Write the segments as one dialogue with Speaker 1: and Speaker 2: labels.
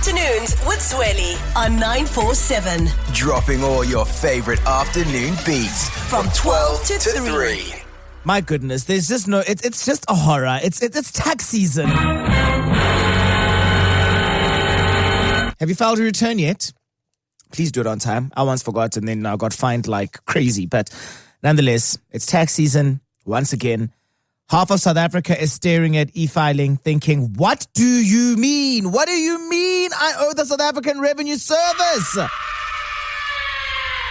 Speaker 1: Afternoons with Zweli on 947.
Speaker 2: Dropping all your favorite afternoon beats from 12 to 3.
Speaker 3: My goodness, there's just no, it's just a horror. It's tax season. Have you filed a return yet? Please do it on time. I once forgot and then I got fined like crazy. But nonetheless, it's tax season once again. Half of South Africa is staring at e-filing thinking, what do you mean? What do you mean I owe the South African Revenue Service?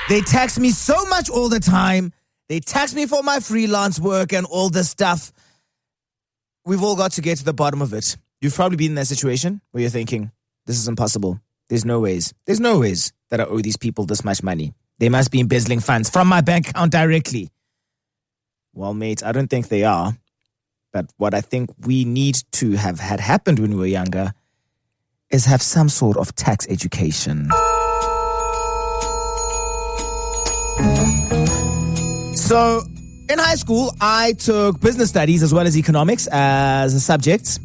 Speaker 3: They tax me so much all the time. They tax me for my freelance work and all this stuff. We've all got to get to the bottom of it. You've probably been in that situation where you're thinking, this is impossible. There's no ways that I owe these people this much money. They must be embezzling funds from my bank account directly. Well, mate, I don't think they are. But what I think we need to have had happened when we were younger is have some sort of tax education. So, in high school, I took business studies as well as economics as a subject.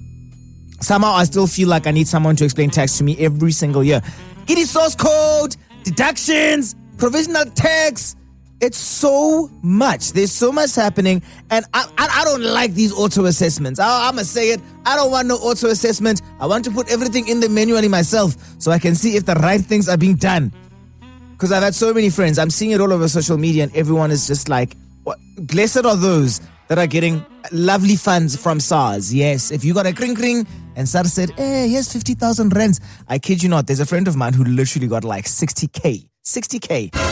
Speaker 3: Somehow, I still feel like I need someone to explain tax to me every single year. It is source code, deductions, provisional tax. It's so much. There's so much happening. And I don't like these auto-assessments. I'm going to say it. I don't want no auto-assessment. I want to put everything in the manually myself so I can see if the right things are being done. Because I've had so many friends. I'm seeing it all over social media and everyone is just like, what? Blessed are those that are getting lovely funds from SARS. Yes, if you got a kring and SARS said, hey, here's 50,000 rands. I kid you not. There's a friend of mine who literally got like 60K. 60K.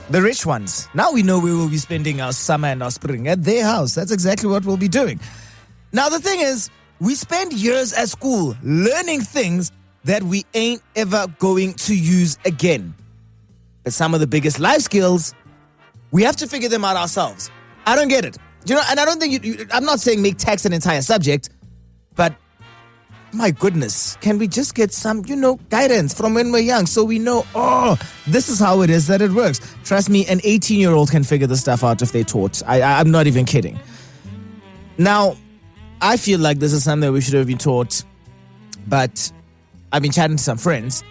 Speaker 3: The rich ones. Now we know we will be spending our summer and our spring at their house. That's exactly what we'll be doing. Now, the thing is, we spend years at school learning things that we ain't ever going to use again. But some of the biggest life skills, we have to figure them out ourselves. I don't get it. You know, and I don't think I'm not saying make tax an entire subject, but my goodness, can we just get some, guidance from when we're young so we know, this is how it is that it works. Trust me, an 18-year-old can figure this stuff out if they're taught. I'm not even kidding. Now, I feel like this is something that we should have been taught, but I've been chatting to some friends,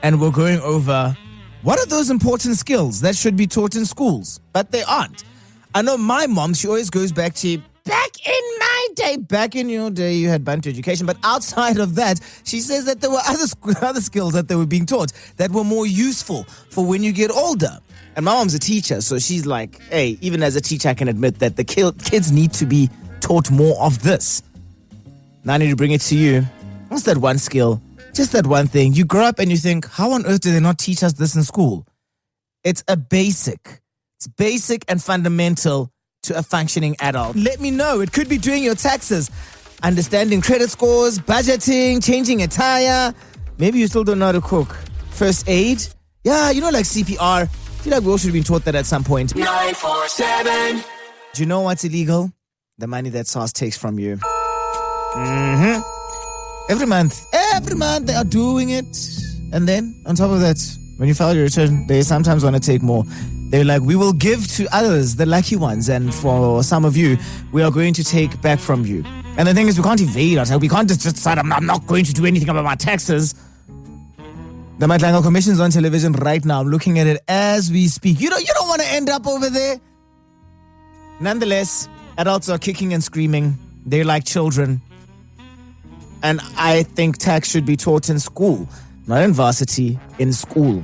Speaker 3: and we're going over what are those important skills that should be taught in schools, but they aren't. I know my mom, she always goes back to, back in my day, back in your day, you had Bantu education. But outside of that, she says that there were other skills that they were being taught that were more useful for when you get older. And my mom's a teacher, so she's like, hey, even as a teacher, I can admit that the kids need to be taught more of this. Now I need to bring it to you. What's that one skill? Just that one thing. You grow up and you think, how on earth did they not teach us this in school? It's a basic. It's basic and fundamental to a functioning adult. Let me know. It could be doing your taxes, understanding credit scores, budgeting, changing a tire. Maybe you still don't know how to cook. First aid. Yeah, like CPR. I feel like we all should have been taught that at some point.
Speaker 1: 947.
Speaker 3: Do you know what's illegal? The money that SARS takes from you. Every month they are doing it. And then on top of that, when you file your return, they sometimes want to take more. They're like, we will give to others, the lucky ones. And for some of you, we are going to take back from you. And the thing is, we can't evade ourselves. We can't just decide, I'm not going to do anything about my taxes. The Matlanga Commission's on television right now. I'm looking at it as we speak. You don't want to end up over there. Nonetheless, adults are kicking and screaming. They're like children. And I think tax should be taught in school. Not in varsity, in school.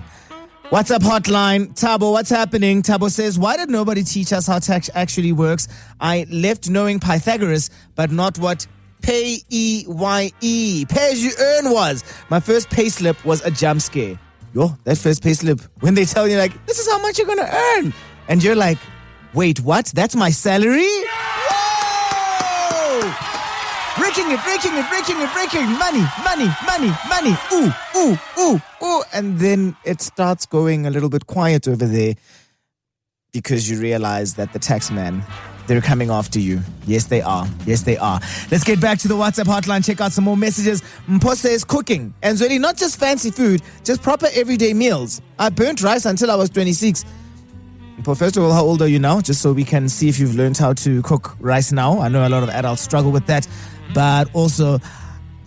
Speaker 3: WhatsApp hotline. Tabo, what's happening? Tabo says, why did nobody teach us how tax actually works? I left knowing Pythagoras, but not what pay-e-y-e, pay as you earn was. My first pay slip was a jump scare. That first pay slip, when they tell you like, this is how much you're going to earn. And you're like, wait, what? That's my salary? Whoa! Breaking it. Money. Ooh. And then it starts going a little bit quiet over there because you realize that the tax man, they're coming after you. Yes, they are. Let's get back to the WhatsApp hotline. Check out some more messages. Mpo says cooking. And Zweli, not just fancy food, just proper everyday meals. I burnt rice until I was 26. Mpo, first of all, how old are you now? Just so we can see if you've learned how to cook rice now. I know a lot of adults struggle with that. But also,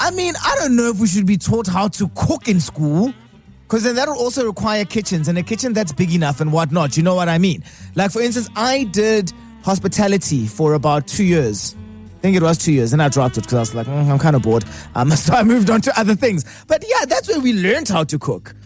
Speaker 3: I mean, I don't know if we should be taught how to cook in school, because then that will also require kitchens, and a kitchen that's big enough and whatnot. You know what I mean? Like, for instance, I did hospitality for about 2 years. I think it was 2 years, and I dropped it because I was like, I'm kind of bored. So I moved on to other things. But yeah, that's where we learned how to cook.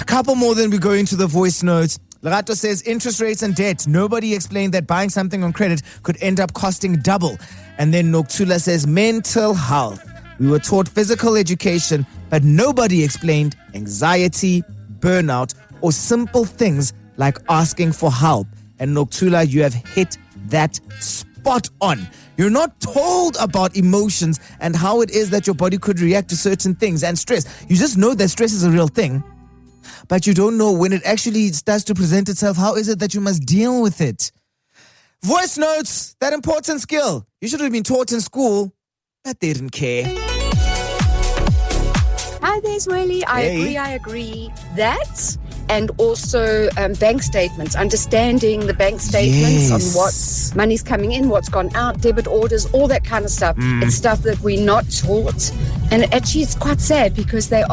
Speaker 3: A couple more, then we go into the voice notes. Lerato says, interest rates and debt. Nobody explained that buying something on credit could end up costing double. And then Noktula says, mental health. We were taught physical education, but nobody explained anxiety, burnout, or simple things like asking for help. And Noktula, you have hit that spot on. You're not told about emotions and how it is that your body could react to certain things and stress. You just know that stress is a real thing, but you don't know when it actually starts to present itself. How is it that you must deal with it? Voice notes, that important skill. You should have been taught in school, but they didn't care.
Speaker 4: Hi there, Zweli. I agree. That and also bank statements, understanding the bank statements on what money's coming in, what's gone out, debit orders, all that kind of stuff. It's stuff that we're not taught. And actually, it's quite sad because it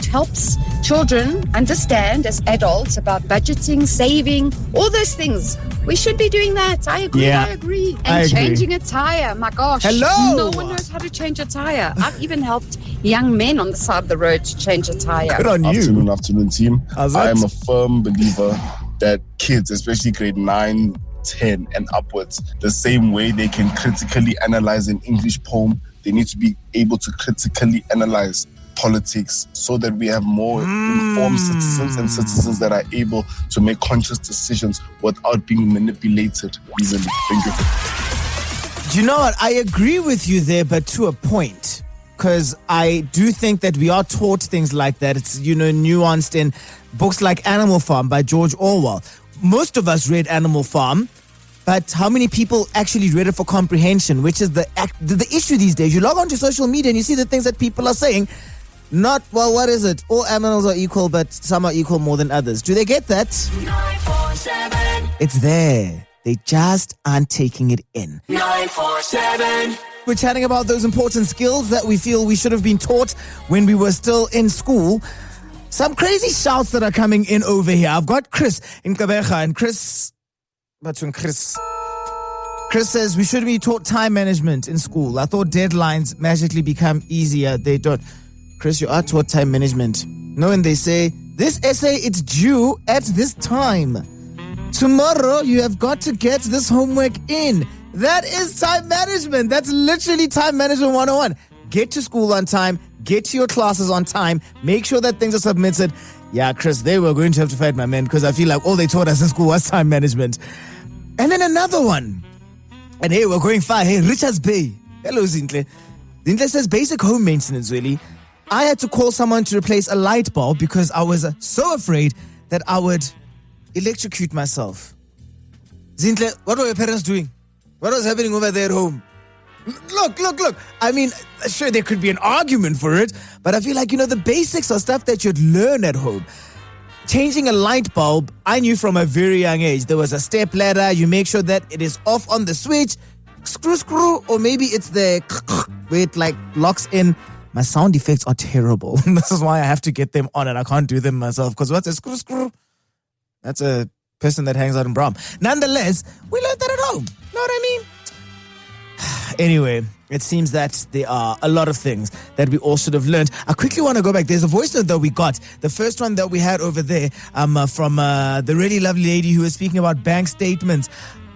Speaker 4: helps children understand as adults about budgeting, saving, all those things. We should be doing that. I agree.
Speaker 3: Yeah,
Speaker 4: I agree. And
Speaker 3: I agree.
Speaker 4: changing a tire. My gosh.
Speaker 3: Hello.
Speaker 4: No one knows how to change a tire. I've even helped young men on the side of the road to change a tire.
Speaker 3: Good on you.
Speaker 5: Afternoon, team. I am a firm believer that kids, especially grade 9, 10 and upwards, the same way they can critically analyze an English poem, they need to be able to critically analyze politics so that we have more informed citizens and citizens that are able to make conscious decisions without being manipulated easily. Thank you.
Speaker 3: You know what? I agree with you there, but to a point. Because I do think that we are taught things like that. It's, nuanced in books like Animal Farm by George Orwell. Most of us read Animal Farm, but how many people actually read it for comprehension, which is the issue these days? You log onto social media and you see the things that people are saying. Not, well, what is it? All animals are equal, but some are equal more than others. Do they get that?
Speaker 1: 947.
Speaker 3: It's there. They just aren't taking it in.
Speaker 1: 947.
Speaker 3: We're chatting about those important skills that we feel we should have been taught when we were still in school. Some crazy shouts that are coming in over here. I've got Chris in Kabeja, and Chris says we should be taught time management in school. I thought deadlines magically become easier. They don't. Chris, you are taught time management. No, and they say, this essay, it's due at this time. Tomorrow, you have got to get this homework in. That is time management. That's literally time management 101. Get to school on time. Get to your classes on time. Make sure that things are submitted. Yeah, Chris, they were going to have to fight, my man, because I feel like all they taught us in school was time management. And then another one. And hey, we're going far. Hey, Richards Bay. Hello, Zintle. Zintle says basic home maintenance, really. I had to call someone to replace a light bulb because I was so afraid that I would electrocute myself. Zintle, what were your parents doing? What was happening over there at home? Look. I mean, sure, there could be an argument for it, but I feel like, the basics are stuff that you'd learn at home. Changing a light bulb, I knew from a very young age. There was a step ladder. You make sure that it is off on the switch. Screw, or maybe it's the where it locks in. My sound effects are terrible. This is why I have to get them on and I can't do them myself. Because what's a screw? That's a person that hangs out in Braam. Nonetheless, we learned that at home. Know what I mean? Anyway, it seems that there are a lot of things that we all should have learned. I quickly want to go back. There's a voice note that we got. The first one that we had over there from the really lovely lady who was speaking about bank statements.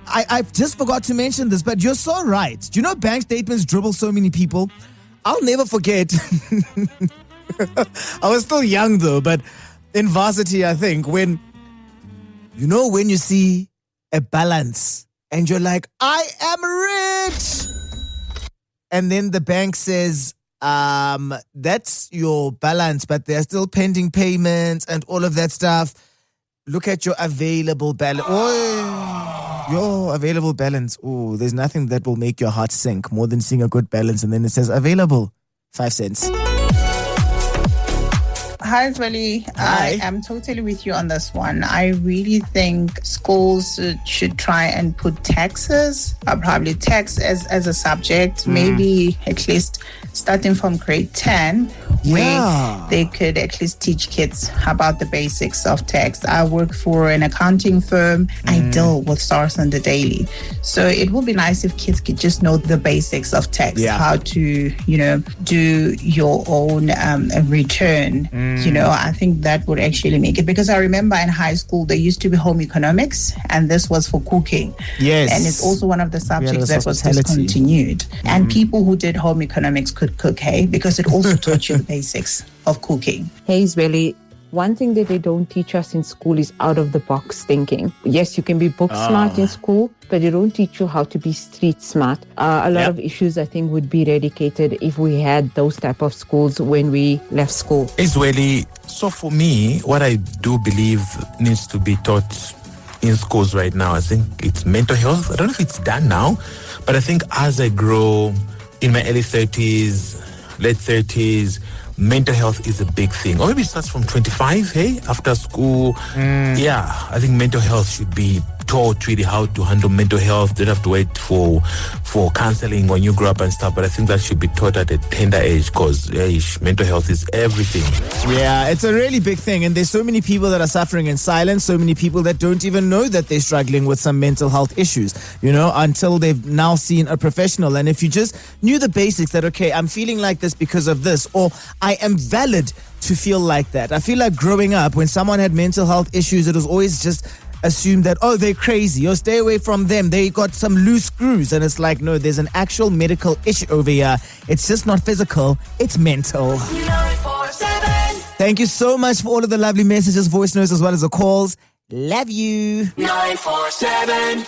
Speaker 3: I just forgot to mention this, but you're so right. Do you know bank statements dribble so many people? I'll never forget. I was still young though, but in varsity, I think, when you see a balance and you're like, I am rich. And then the bank says, that's your balance, but there are still pending payments and all of that stuff. Look at your available balance. Oh, your available balance. Oh, there's nothing that will make your heart sink more than seeing a good balance. And then it says available, 5 cents.
Speaker 6: Hi, Zweli. I am totally with you on this one. I really think schools should try and put taxes, probably tax as a subject, maybe at least starting from grade 10, where they could at least teach kids about the basics of tax. I work for an accounting firm. I deal with SARS on the daily. So it would be nice if kids could just know the basics of tax, how to, do your own return. I think that would actually make it, because I remember in high school there used to be home economics, and this was for cooking.
Speaker 3: Yes.
Speaker 6: And it's also one of the subjects that was discontinued. And people who did home economics could cook, because it also taught you the basics of cooking.
Speaker 7: Hey, Zweli. One thing that they don't teach us in school is out-of-the-box thinking. Yes, you can be book smart in school, but they don't teach you how to be street smart. A lot of issues, I think, would be eradicated if we had those type of schools when we left school.
Speaker 8: Hey, Zweli. So for me, what I do believe needs to be taught in schools right now, I think it's mental health. I don't know if it's done now, but I think as I grow in my early 30s, late 30s, mental health is a big thing. Or maybe it starts from 25, after school. I think mental health should be taught really how to handle mental health. Don't have to wait for counseling when you grow up and stuff, but I think that should be taught at a tender age, because mental health is everything.
Speaker 3: Yeah, it's a really big thing, and there's so many people that are suffering in silence, so many people that don't even know that they're struggling with some mental health issues, until they've now seen a professional. And if you just knew the basics that, okay, I'm feeling like this because of this, or I am valid to feel like that. I feel like growing up, when someone had mental health issues, it was always just assume that, they're crazy, or stay away from them, they got some loose screws. And it's like, no, there's an actual medical issue over here. It's just not physical, it's mental.
Speaker 1: 947.
Speaker 3: Thank you so much for all of the lovely messages, voice notes, as well as the calls. Love you.
Speaker 1: 947.